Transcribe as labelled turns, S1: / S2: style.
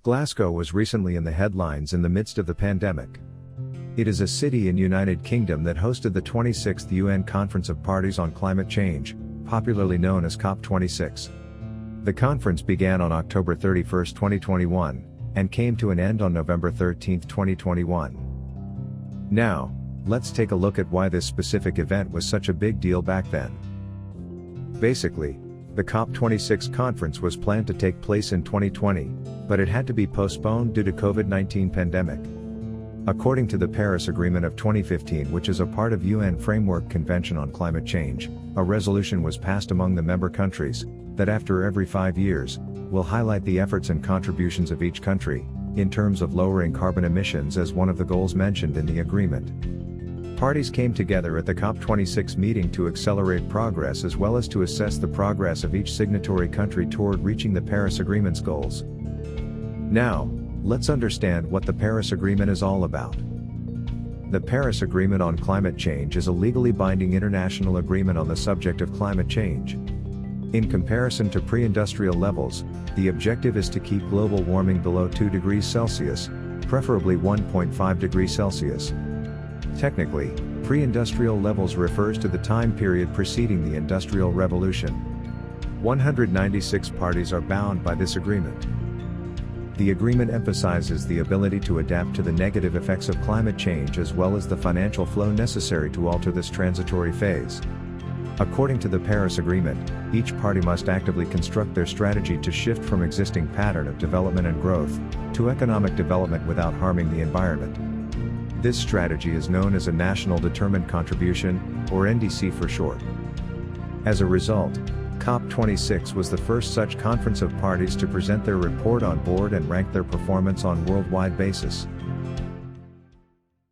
S1: Glasgow was recently in the headlines in the midst of the pandemic. It is a city in United Kingdom that hosted the 26th UN Conference of Parties on Climate Change, popularly known as COP26. The conference began on October 31, 2021, and came to an end on November 13, 2021. Now, let's take a look at why this specific event was such a big deal back then. Basically, the COP26 conference was planned to take place in 2020, but it had to be postponed due to COVID-19 pandemic. According to the Paris Agreement of 2015, which is a part of UN Framework Convention on Climate Change, a resolution was passed among the member countries, that after every 5 years, will highlight the efforts and contributions of each country, in terms of lowering carbon emissions as one of the goals mentioned in the agreement. Parties came together at the COP26 meeting to accelerate progress as well as to assess the progress of each signatory country toward reaching the Paris Agreement's goals. Now, let's understand what the Paris Agreement is all about. The Paris Agreement on Climate Change is a legally binding international agreement on the subject of climate change. In comparison to pre-industrial levels, the objective is to keep global warming below 2 degrees Celsius, preferably 1.5 degrees Celsius. Technically, pre-industrial levels refers to the time period preceding the Industrial Revolution. 196 parties are bound by this agreement. The agreement emphasizes the ability to adapt to the negative effects of climate change as well as the financial flow necessary to alter this transitory phase. According to the Paris Agreement, each party must actively construct their strategy to shift from existing pattern of development and growth, to economic development without harming the environment. This strategy is known as a National Determined Contribution, or NDC for short. As a result, COP26 was the first such conference of parties to present their report on board and rank their performance on worldwide basis.